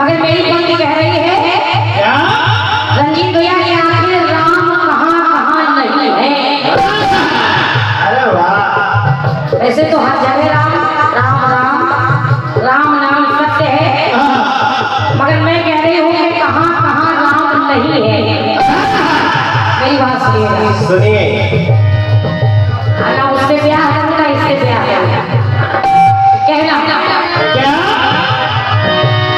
मगर मेरी पंक्ति कह रही है क्या? रंजीत भैया ये आखिर राम कहाँ नहीं है। अरे वाह, वैसे तो हर जगह राम राम राम राम नाम सत्य है, मगर मैं कह रही हूँ कि कहाँ राम नहीं है। मेरी बात सुनिए, सुनिए। ना उससे ब्याह करना इससे ब्याह करना कहना क्या?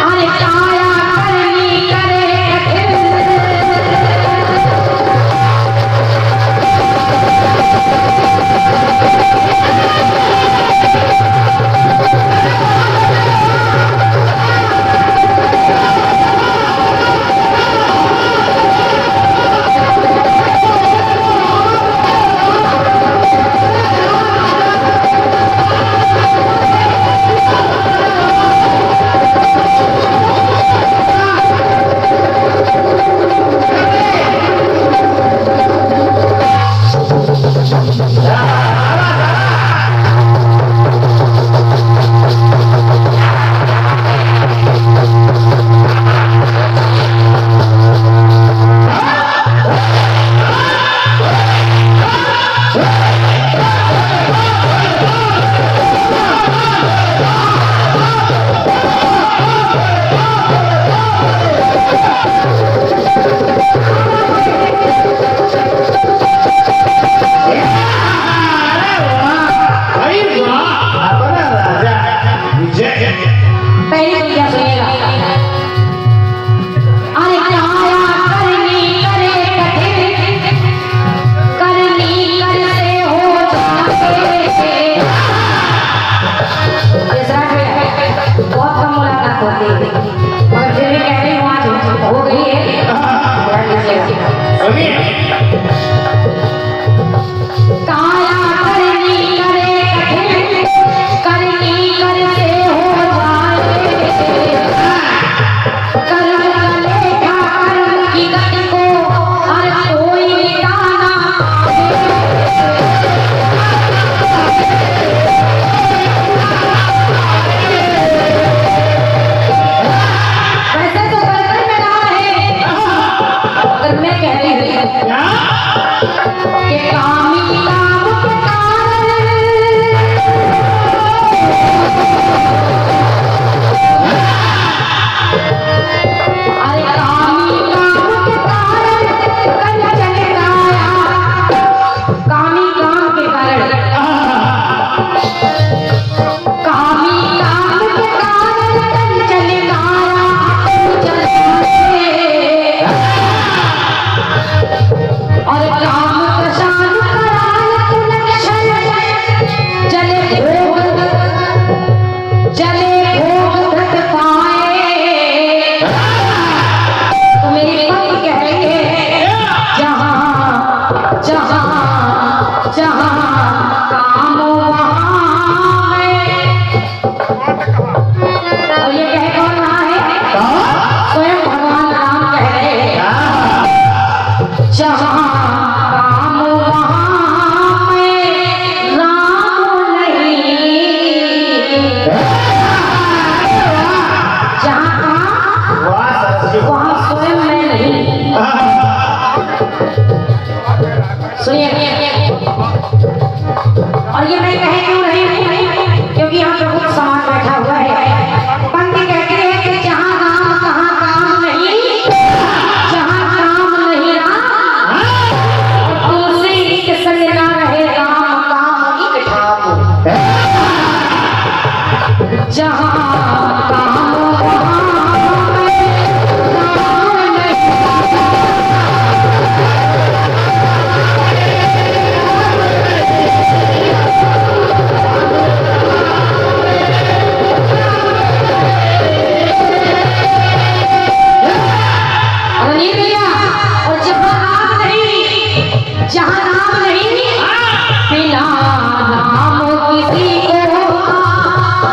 अरे काया करनी करे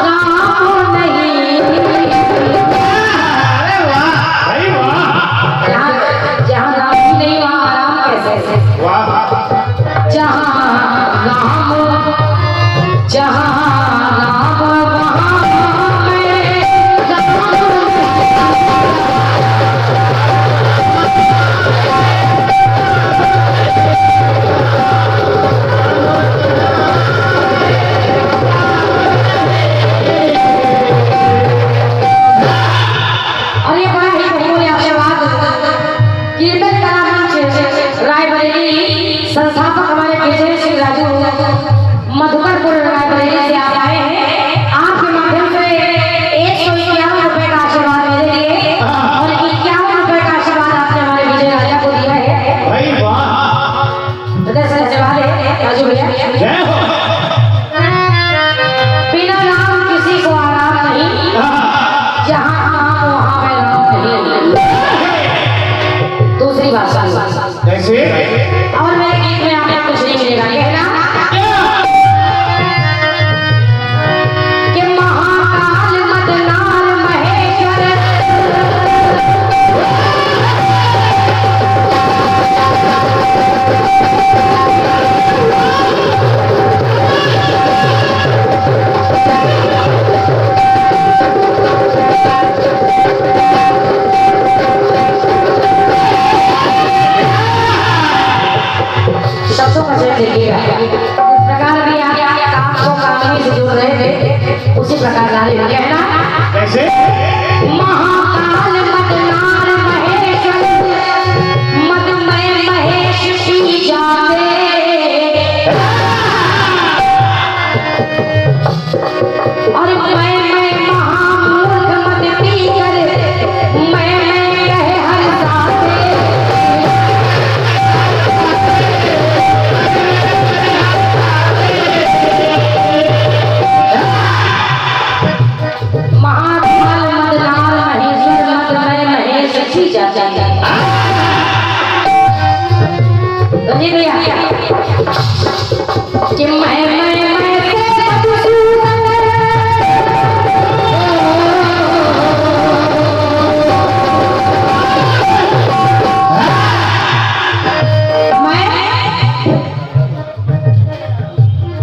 राम नहीं उसी प्रकार नारी हो कहना कैसे? महाकाल मदनार महेश्वर मदमय महेश पी जाते और मैं महामूर्ख मद पी कर मैं कहे हर साथे महाकाल मदनार महेश्वर मदमय महेश पी जाते समझे भैया कि मैं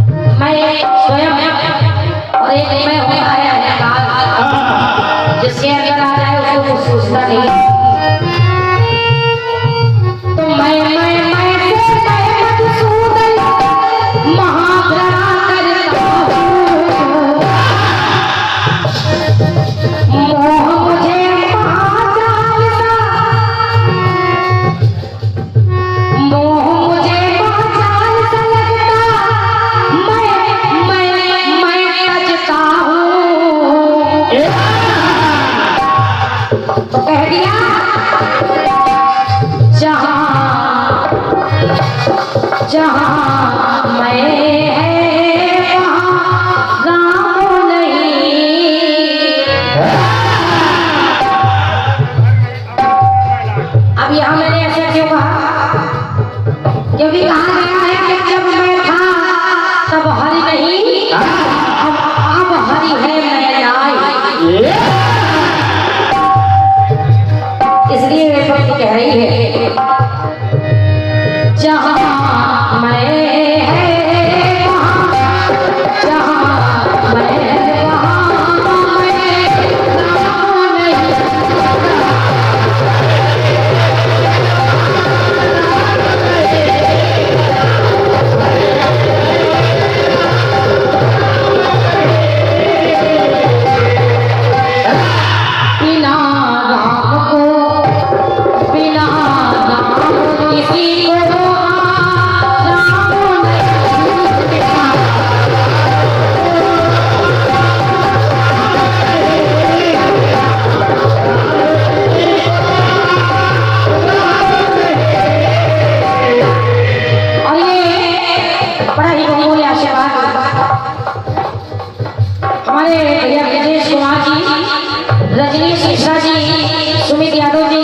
स्वयं और एक मैं होता है अहंकार जिसके अंदर आ जाए उसको कुछ सोचता नहीं तो मैं से मधुसूदन महाभ्रम करता हूँ मोह मुझे महाजाल सा मोह मुझे महाजाल सा लगता मैं बचता हूँ तो कह दिया जहाँ मैं है वहाँ राम नहीं अब यहाँ मैंने ऐसा क्यों कहा क्योंकि कहा गया है कि जब मैं था तब हरि नहीं अब हरि है मैं आई इसलिए वे पंक्ति कह रही है जहाँ मैं है वहाँ जहाँ मैं है वहाँ मैं राम नहीं बिना राम को बिना राम किसी को राम नहीं और ये बड़ा ही बहुमूल्य आशीर्वाद हमारे भैया ब्रजेश कुमार जी रजनीश मिश्रा जी सुमित यादव जी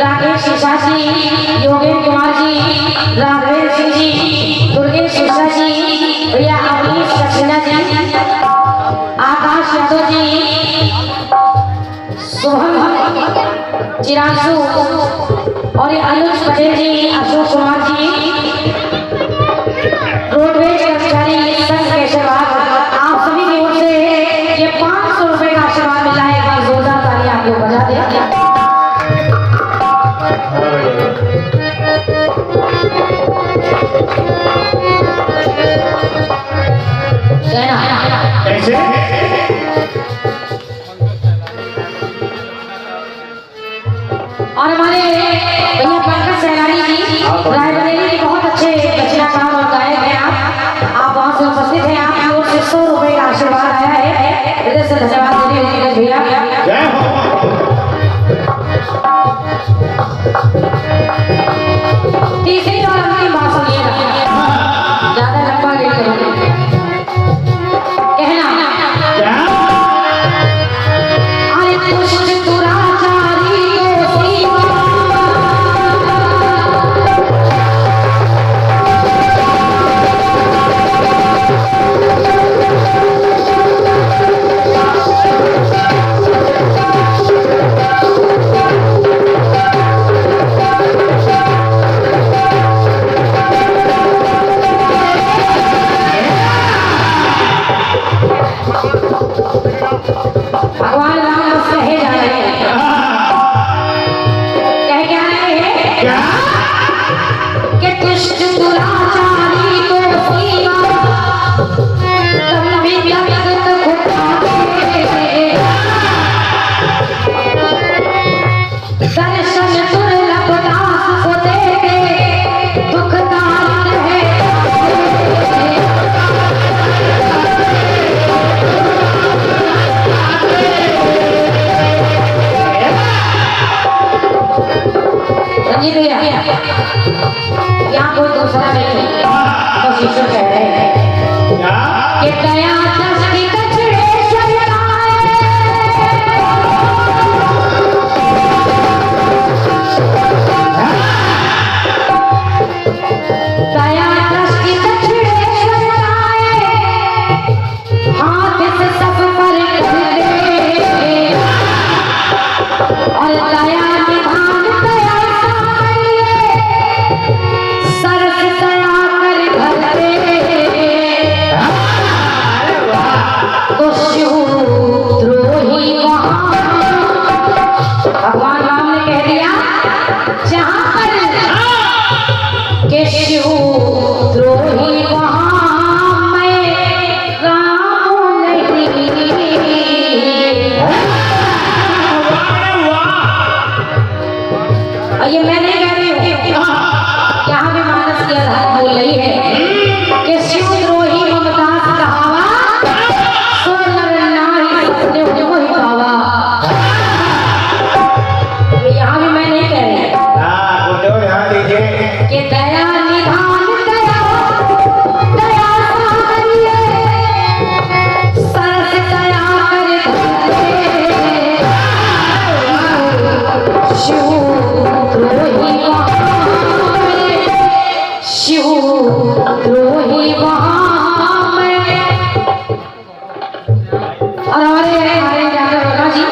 राकेश मिश्रा जी योगेश कुमार जी राघवेंद्र सिंह जी दुर्गेश मिश्रा जी भैया अवनीश सक्सेना जी आकाश यादव जी शुभम चिरांशु और ये अनुज पटेल जी अशोक कुमार जी रोडवेज कर्मचारी संघ के आशीर्वाद आप सभी की ओर से ये 500 रुपए का आशीर्वाद मिला है एक बार जोरदार ताली आप लोग बजा दें कैसे? और हमारे भैया पंकज सहरानी जी रायबरेली के बहुत अच्छे रचनाकार और गायक हैं आप वहाँ से उपस्थित हैं आपकी ओर से 100 रुपए का आशीर्वाद आया है हृदय से धन्यवाद देने होगी भैया जय हो। तीसरी और अंतिम बात सुनिएगा ज्यादा लंबा नहीं करूँगा कहना क्या? अरे दुष्ट दुराचारी को सीमा ईश्वर कह रहे हैं क्या? कि दया दृष्टि दक्षिणेश्वर दया दृष्टि दक्षिणेश्वर हाथ से सब पर कर दे और दया निधान दया सामरिए सर से दया कर भर दे तो शिव द्रोही वहां भगवान राम ने कह दिया जहां पर के शिव द्रोही वहां मैं राम नहीं। ये मैं नहीं कह रही हूँ, यहाँ भी मानस की आधार बोल रही है कि शिव द्रोही ममताज कहावा सो नर नारी सत्य हो ही पावा। ये यहाँ भी मैं नहीं कह रही हाँ, बोलो यहाँ लीजिए। कि दया निधान दया दया सामरिए सर से दया कर धरे शिव द्रोही वहां मैं शिव द्रोही वहां मैं। और हमारे जाकर जी